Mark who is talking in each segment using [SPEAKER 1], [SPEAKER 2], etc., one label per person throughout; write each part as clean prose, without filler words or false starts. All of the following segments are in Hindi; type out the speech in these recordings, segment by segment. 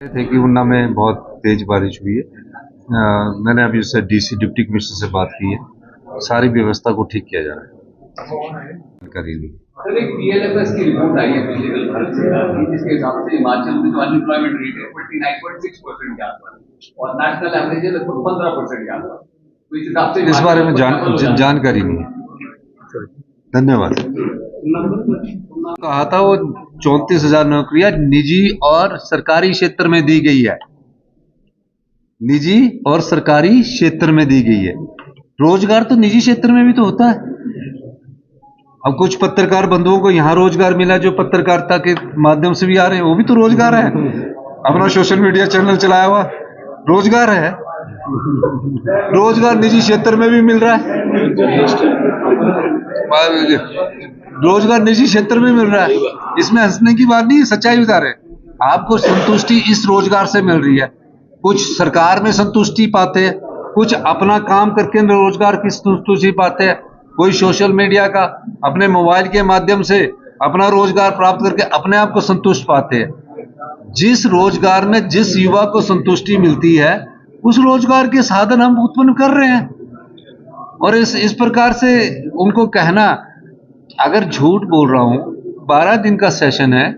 [SPEAKER 1] थे कि ऊना में बहुत तेज बारिश हुई है। मैंने अभी उससे डीसी डिप्टी कमिश्नर से बात की है, सारी व्यवस्था को ठीक किया जा रहा है। जानकारी ली।
[SPEAKER 2] सर, एक पीएलएफएस की रिपोर्ट आई है पिछले कल भारत सरकार की, जिसके हिसाब से हिमाचल में जो अनएम्प्लॉयमेंट रेट है 29.6% के आसपास और नेशनल एवरेज है लगभग 15% के आसपास। तो इस हिसाब से
[SPEAKER 1] इस बारे में जानकारी नहीं है। धन्यवाद। कहा था वो 34,000 नौकरियां निजी और सरकारी क्षेत्र में दी गई है, निजी और सरकारी क्षेत्र में दी गई है। रोजगार तो निजी क्षेत्र में भी तो होता है। अब कुछ पत्रकार बंधुओं को यहाँ रोजगार मिला जो पत्रकारिता के माध्यम से भी आ रहे हैं, वो भी तो रोजगार है। अपना सोशल मीडिया चैनल चलाया हुआ रोजगार है। रोजगार निजी क्षेत्र में भी मिल रहा है, रोजगार निजी क्षेत्र में मिल रहा है। इसमें हंसने की बात नहीं है, सच्चाई बता रहे। आपको संतुष्टि इस रोजगार से मिल रही है, कुछ सरकार में संतुष्टि पाते हैं, कुछ अपना काम करके रोजगार की संतुष्टि पाते हैं, कोई सोशल मीडिया का अपने मोबाइल के माध्यम से अपना रोजगार प्राप्त करके अपने आप को संतुष्ट पाते हैं। जिस रोजगार में जिस युवा को संतुष्टि मिलती है उस रोजगार के साधन हम उत्पन्न कर रहे हैं। और इस प्रकार से उनको कहना, अगर झूठ बोल रहा हूं, 12 दिन का सेशन है,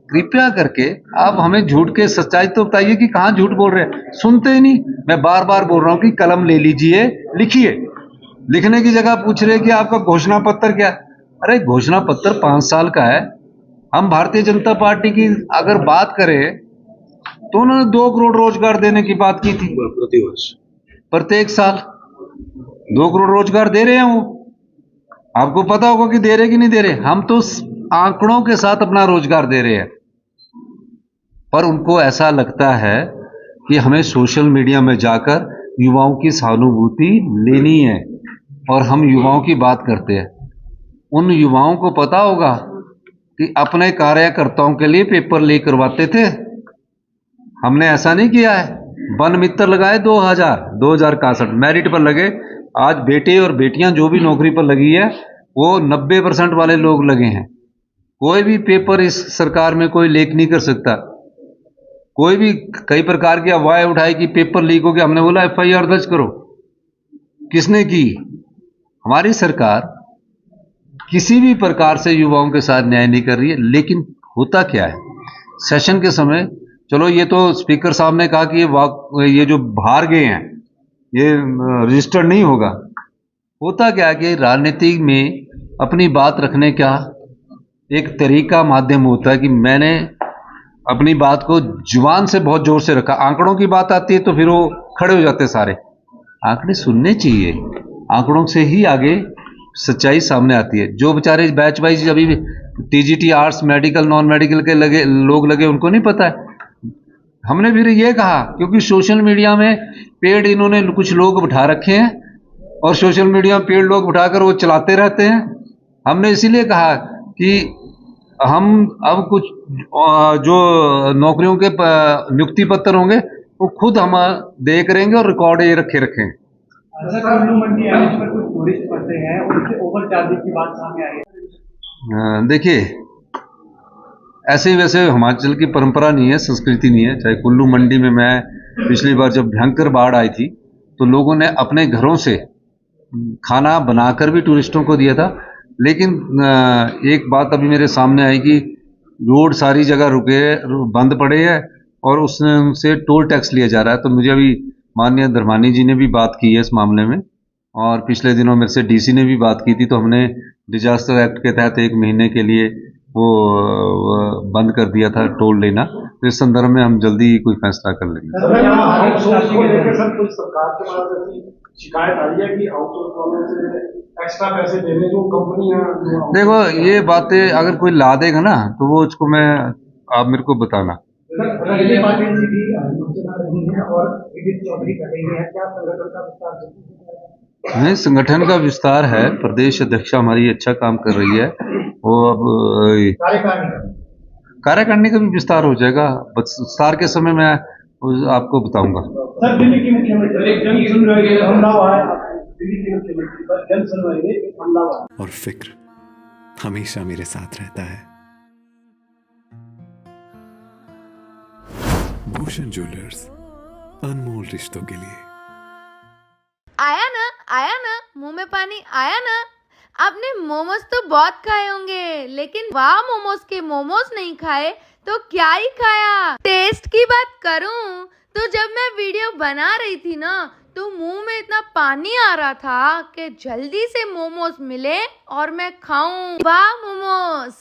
[SPEAKER 1] कृपया करके आप हमें झूठ के सच्चाई तो बताइए कि कहां झूठ बोल रहे हैं। सुनते ही नहीं। मैं बार बार बोल रहा हूं कि कलम ले लीजिए, लिखिए। लिखने की जगह पूछ रहे कि आपका घोषणा पत्र क्या। अरे घोषणा पत्र 5 साल का है। हम भारतीय जनता पार्टी की अगर बात करें तो उन्होंने 2 करोड़ रोजगार देने की बात की थी प्रतिवर्ष, प्रत्येक साल 2 करोड़ रोजगार दे रहे हैं। वो आपको पता होगा कि दे रहे कि नहीं दे रहे। हम तो आंकड़ों के साथ अपना रोजगार दे रहे हैं, पर उनको ऐसा लगता है कि हमें सोशल मीडिया में जाकर युवाओं की सहानुभूति लेनी है और हम युवाओं की बात करते हैं। उन युवाओं को पता होगा कि अपने कार्यकर्ताओं के लिए पेपर लीक करवाते थे। हमने ऐसा नहीं किया है। वन मित्र लगाए 2061 मेरिट पर लगे। आज बेटे और बेटियां जो भी नौकरी पर लगी है वो 90% वाले लोग लगे हैं। कोई भी पेपर इस सरकार में कोई लीक नहीं कर सकता। कोई भी कई प्रकार की अफवाहें उठाई कि पेपर लीक हो गया, हमने बोला FIR दर्ज करो। किसने की? हमारी सरकार किसी भी प्रकार से युवाओं के साथ न्याय नहीं कर रही है। लेकिन होता क्या है, सेशन के समय, चलो ये तो स्पीकर साहब ने कहा कि ये जो बाहर गए हैं ये रजिस्टर्ड नहीं होगा। होता क्या है कि राजनीति में अपनी बात रखने का एक तरीका माध्यम होता है कि मैंने अपनी बात को जुबान से बहुत जोर से रखा। आंकड़ों की बात आती है तो फिर वो खड़े हो जाते सारे। आंकड़े सुनने चाहिए, आंकड़ों से ही आगे सच्चाई सामने आती है। जो बेचारे बैच वाइज अभी TGT arts medical non medical के लोग लगे, उनको नहीं पता है। हमने फिर ये कहा क्योंकि सोशल मीडिया में पेड इन्होंने कुछ लोग बिठा रखे हैं और सोशल मीडिया में पेड लोग बिठाकर वो चलाते रहते हैं। हमने इसीलिए कहा कि हम अब कुछ जो नौकरियों के नियुक्ति पत्र होंगे वो खुद हम दे करेंगे और रिकॉर्ड ये रखे हैं।
[SPEAKER 2] कुल्लू मंडी एनएच पर कुछ टूरिस्ट फंसे हैं, उनसे ओवर चार्जिंग की बात सामने आई है।
[SPEAKER 1] देखिए, ऐसे वैसे हिमाचल की परंपरा नहीं है, संस्कृति नहीं है। चाहे कुल्लू मंडी में मैं पिछली बार जब भयंकर बाढ़ आई थी तो लोगों ने अपने घरों से खाना बनाकर भी टूरिस्टों को दिया था। लेकिन एक बात अभी मेरे सामने आई कि रोड सारी जगह रुके बंद पड़े हैं और उसने उनसे टोल टैक्स लिया जा रहा है। तो मुझे अभी माननीय धर्मानी जी ने भी बात की है इस मामले में और पिछले दिनों मेरे से DC ने भी बात की थी। तो हमने डिजास्टर एक्ट के तहत 1 महीने के लिए वो बंद कर दिया था टोल लेना। तो इस संदर्भ में हम जल्दी कोई फैसला कर लेंगे।
[SPEAKER 3] शिकायत आई है कि आउटसोर्स वालों से एक्स्ट्रा पैसे देने जो कंपनियां।
[SPEAKER 1] देखो, ये बातें अगर कोई ला देगा ना तो वो उसको मैं आप मेरे को बताना। नहीं, संगठन का विस्तार है। प्रदेश अध्यक्षा हमारी अच्छा काम कर रही है। वो अब कार्यकारिणी का भी विस्तार हो जाएगा। विस्तार के समय मैं आपको बताऊंगा।
[SPEAKER 3] सर, दिल्ली की मुख्यमंत्री हमला हुआ है, दिल्ली की मुख्यमंत्री पर जन सुनवाई में एक हमला हुआ है
[SPEAKER 4] और फिक्र हमेशा मेरे साथ रहता है। भूषण ज्वेलर्स, अनमोल रिश्तों के लिए।
[SPEAKER 5] आया ना मुंह में पानी आया ना। आपने मोमोज तो बहुत खाए होंगे, लेकिन वाह मोमोज के मोमोज नहीं खाए तो क्या ही खाया। टेस्ट की बात करूं तो जब मैं वीडियो बना रही थी ना, तो मुंह में इतना पानी आ रहा था कि जल्दी से मोमोज मिले और मैं खाऊं। वाह मोमोज।